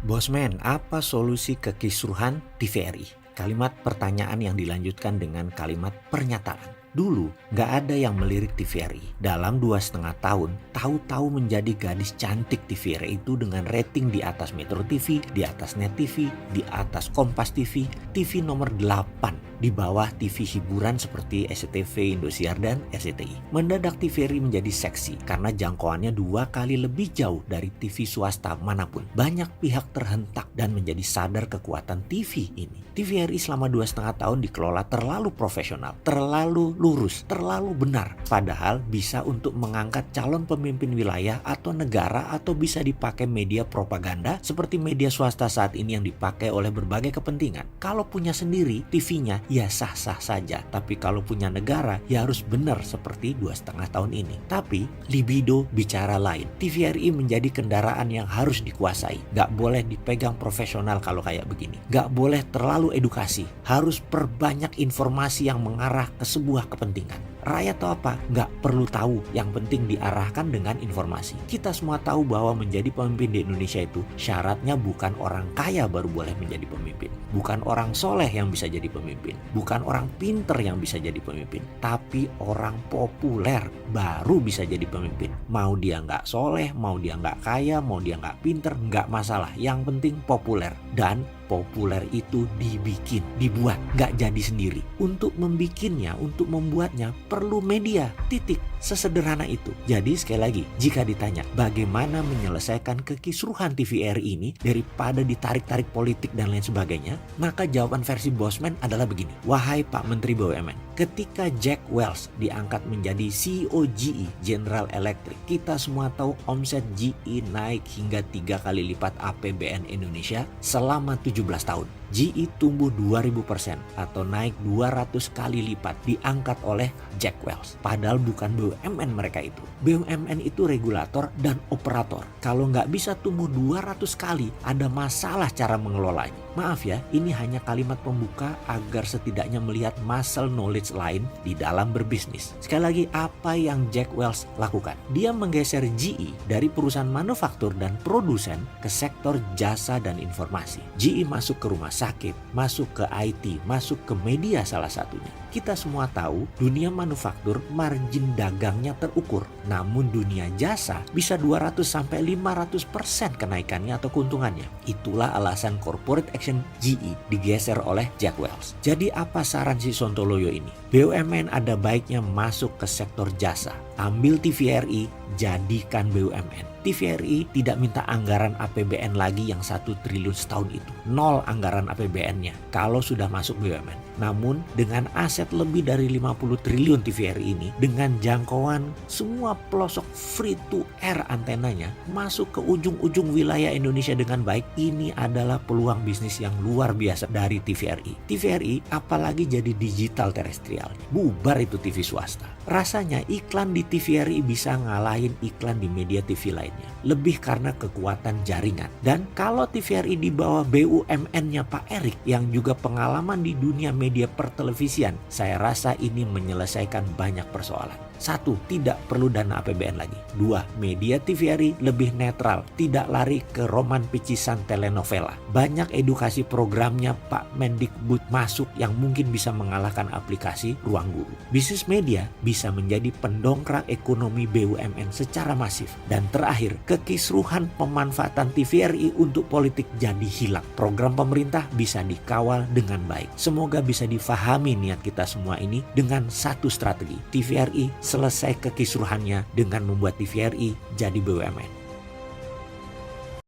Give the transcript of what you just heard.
Bosman, apa solusi kekisruhan TVRI? Kalimat pertanyaan yang dilanjutkan dengan kalimat pernyataan. Dulu, nggak ada yang melirik TVRI. Dalam 2,5 tahun, tahu-tahu menjadi gadis cantik TVRI itu dengan rating di atas Metro TV, di atas Net TV, di atas Kompas TV, TV nomor 8, di bawah TV hiburan seperti SCTV, Indosiar, dan RCTI. Mendadak TVRI menjadi seksi karena jangkauannya 2 kali lebih jauh dari TV swasta manapun. Banyak pihak terhentak dan menjadi sadar kekuatan TV ini. TVRI selama 2,5 tahun dikelola terlalu profesional, terlalu lurus, terlalu benar. Padahal bisa untuk mengangkat calon pemimpin wilayah atau negara, atau bisa dipakai media propaganda seperti media swasta saat ini yang dipakai oleh berbagai kepentingan. Kalau punya sendiri TV-nya ya sah-sah saja, tapi kalau punya negara ya harus benar seperti 2,5 tahun ini. Tapi libido bicara lain. TVRI menjadi kendaraan yang harus dikuasai. Gak boleh dipegang profesional kalau kayak begini. Gak boleh terlalu edukasi, harus perbanyak informasi yang mengarah ke sebuah kepentingan. Rakyat atau apa? Nggak perlu tahu, yang penting diarahkan dengan informasi. Kita semua tahu bahwa menjadi pemimpin di Indonesia itu syaratnya bukan orang kaya baru boleh menjadi pemimpin, bukan orang soleh yang bisa jadi pemimpin, bukan orang pinter yang bisa jadi pemimpin, tapi orang populer baru bisa jadi pemimpin. Mau dia nggak soleh, mau dia nggak kaya, mau dia nggak pinter, nggak masalah. Yang penting populer. Dan populer itu dibikin, dibuat, nggak jadi sendiri. Untuk membikinnya, untuk membuatnya perlu media, titik. Sesederhana itu. Jadi sekali lagi, jika ditanya bagaimana menyelesaikan kekisruhan TVRI ini daripada ditarik-tarik politik dan lain sebagainya, maka jawaban versi Bosman adalah begini. Wahai Pak Menteri BUMN, ketika Jack Welch diangkat menjadi CEO GE, General Electric, kita semua tahu omset GE naik hingga 3 kali lipat APBN Indonesia selama 17 tahun. GE tumbuh 2000% atau naik 200 kali lipat diangkat oleh Jack Welch. Padahal bukan BUMN mereka itu. BUMN itu regulator dan operator. Kalau nggak bisa tumbuh 200 kali, ada masalah cara mengelolanya. Maaf ya, ini hanya kalimat pembuka agar setidaknya melihat muscle knowledge lain di dalam berbisnis. Sekali lagi, apa yang Jack Welch lakukan? Dia menggeser GE dari perusahaan manufaktur dan produsen ke sektor jasa dan informasi. GE masuk ke rumah sakit, masuk ke IT, masuk ke media salah satunya. Kita semua tahu dunia manufaktur margin dagangnya terukur. Namun dunia jasa bisa 200-500% kenaikannya atau keuntungannya. Itulah alasan corporate action GE digeser oleh Jack Welch. Jadi apa saran si Sontoloyo ini? BUMN ada baiknya masuk ke sektor jasa. Ambil TVRI, jadikan BUMN. TVRI tidak minta anggaran APBN lagi yang 1 triliun setahun itu. 0 anggaran APBN-nya kalau sudah masuk BUMN. Namun dengan aset lebih dari 50 triliun TVRI ini, dengan jangkauan semua pelosok free to air antenanya masuk ke ujung-ujung wilayah Indonesia dengan baik, ini adalah peluang bisnis yang luar biasa dari TVRI. TVRI apalagi jadi digital terestrial. Bubar itu TV swasta. Rasanya iklan di TVRI bisa ngalahin iklan di media TV lainnya. Lebih karena kekuatan jaringan. Dan kalau TVRI di bawah BUMN-nya Pak Erik yang juga pengalaman di dunia media pertelevisian, saya rasa ini menyelesaikan banyak persoalan. 1. Tidak perlu dana APBN lagi. 2. Media TVRI lebih netral, tidak lari ke roman picisan telenovela. Banyak edukasi programnya Pak Mendikbud masuk yang mungkin bisa mengalahkan aplikasi Ruang Guru. Bisnis media bisa menjadi pendongkrak ekonomi BUMN secara masif. Dan terakhir, kekisruhan pemanfaatan TVRI untuk politik jadi hilang. Program pemerintah bisa dikawal dengan baik. Semoga bisa difahami niat kita semua ini dengan satu strategi. TVRI selesai kekisruhannya dengan membuat TVRI jadi BUMN.